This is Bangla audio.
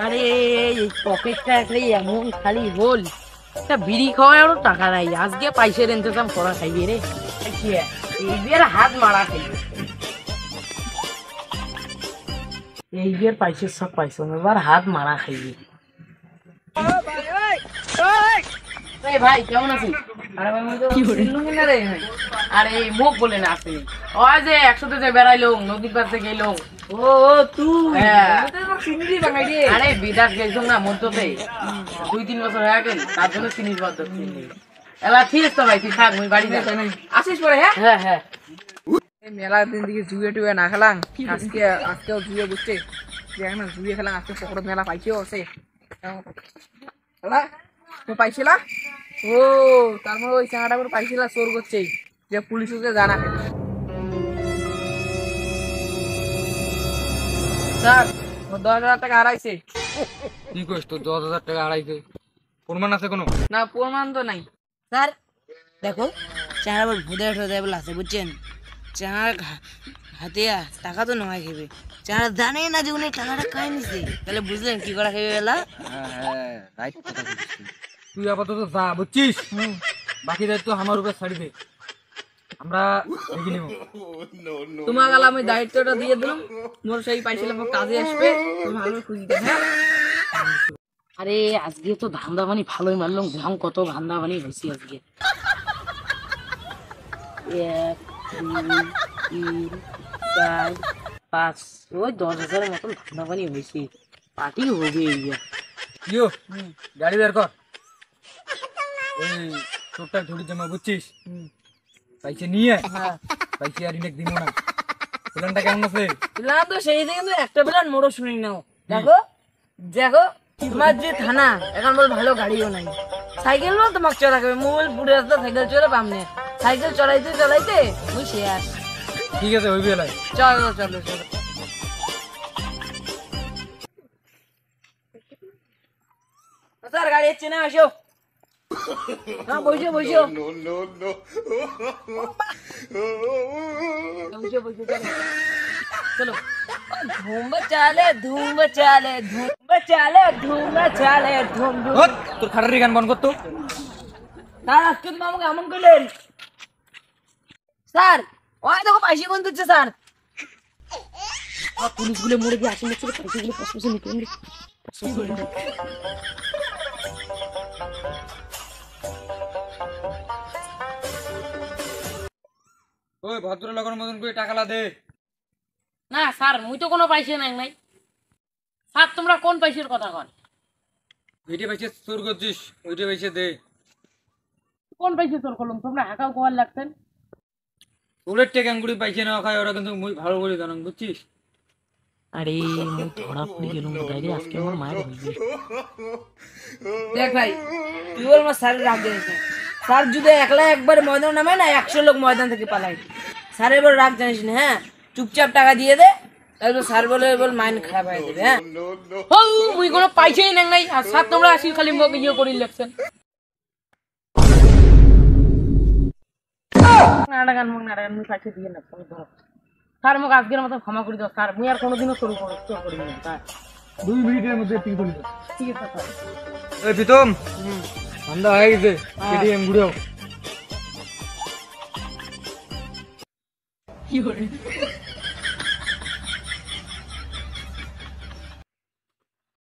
আরে এই পকেটটা এমন খালি বল একটা বিড়ি খাওয়ারও টাকা নাই আজকে পয়সার ইন্তজাম করা খাইবে রে এই বিয়ের হাত মারা খাইবে এই বিয়ের পয়সার সব পয়সা এবার হাত মারা খাইবে ভাই কেমন আছিস আরে ভাই কি বললুম না রে আরে মুখ বলে না আসেনি ওই যে একসাথে যে বেড়াইলো নদীর পাশে গেলো ও তুই চিনি বাঙাই রে আরে বিদেশ গেছিলাম না মধ্যতে 2-3 বছর হয়ে গেল তার জন্য চিনির বাদ চিনি এলা ঠিক তো ভাই তুই থাক মুই বাড়ি যাই আসিস পরে হ্যাঁ হ্যাঁ এই মেলা দিন দিকে জুয়ে টুয়ে না খেলাম আজকেও জুয়ে বুঝতে দেখ না জুয়ে খেলাম আজকে পকড় মেলা পাইছেও আছে তো পাইছিলা ও তারপর ওই চাঙাটা করে পাইছিলা চোর করছে যে পুলিশ ওকে জানা স্যার 10,000 টাকা হারাইছে কি কইস তো 10,000 টাকা হারাইছে প্রমাণ আছে কোনো না প্রমাণ তো নাই স্যার দেখো চাঙাটা বল ভুদে বলে আছে বুঝছেন চাঙার হাতে টাকা তো নয় খেবে চাঙাটা জানে না যে উনি টাকাটা খাই নিছে তাহলে বুঝলেন কি করা খেবে বেলা হ্যাঁ রাইট কথা বলছিস তুই আপাতত যা বুঝছিস বাকি দায়িত্ব আমার উপর ছাড়ি দে আমরা দেখে নিব তোমার গালে আমি দায়িত্বটা দিয়ে দিলাম মোর সেই পাইছিলাম কাজে আসবে তুমি ভালো খুঁজি হ্যাঁ আরে আজকে তো ধান্দা বানি ভালোই মারলাম গ্রাম কত ধান্দা বানি হয়েছি আজকে 1 2 3 4 5 ওই 10,000 মতন ধান্দা বানি হয়েছে পার্টি হবে ইয়ো গাড়ি বের কর ওই ছোটটা ধুড়ি জমা বুঝছিস পয়সা নিয়ে পয়সা আর ইনেক দিব না প্ল্যানটা কেমন আছে প্ল্যান তো সেই থেকে কিন্তু একটা প্ল্যান মোড়ো শুনি নাও দেখো দেখো তোমার যে থানা এখন বল ভালো গাড়িও নাই সাইকেল না তোমাকে চড়াবে মোবাইল পুরো রাস্তা সাইকেল চড়ে পামনে সাইকেল চড়াইতে চড়াইতে ওই শেষ ঠিক আছে হইবে লাই চলো চলো চলো স্যার গাড়ি এসছে না আসো হ্যাঁ বসো বসো চলো ধুম চালে ধুম চালে ধুম চালে ধুম চালে ধুম তোর খাটারি গান বন্ধ করতো স্যার আজকে তুমি আমাকে এমন করলেন স্যার ওই দেখো পয়সা কোন দিচ্ছে স্যার পুলিশগুলো মরে গিয়ে আসেন পয়সাগুলো পয়সা নিতে ওই ভদ্রলোকের মতন করে টাকালা দে না স্যার মুই তো কোনো পয়সা নাই স্যার তোমরা কোন পয়সার কথা কন এইটা পয়সা চোর করছিস ওইটা পয়সা দে কোন পয়সা চোর করলাম তোমরা হাঁকাও কোয়ার লাগতেন ওদের টেকাঙ্গুড়ি পয়সা না খায় ওরা কিন্তু মুই ভালো করে জানান বুঝছিস আরে মুই ধরা পড়ে গেলাম গাড়ি আজকে আমার মায়ের হইবে দেখ ভাই তুই বল আমার স্যারের রাগ জানিস স্যার যদি একলা একবার ময়দান নামে না 100 লোক ময়দান থেকে পালাই স্যারের বল রাগ জানিস না হ্যাঁ চুপচাপ টাকা দিয়ে দে তারপর স্যার বল মাইন্ড খারাপ হয়ে যাবে হ্যাঁ হো মুই কোনো পয়সাই নাই আর স্যার তোমরা আসি খালি মুখ ইয়ে করি লাগছেন নাটগান মুই পয়সা দিয়ে না ধরো স্যার মুখ আজকের মতো ক্ষমা করে দাও স্যার মুই আর কোনোদিনও শুরু করি না স্যার 2 মিনিটের মধ্যে ঠিক করে দে ঠিক আছে স্যার এই প্রীতম ঠান্ডা হয়ে গেছে কেটিএম ঘুরেও কি করে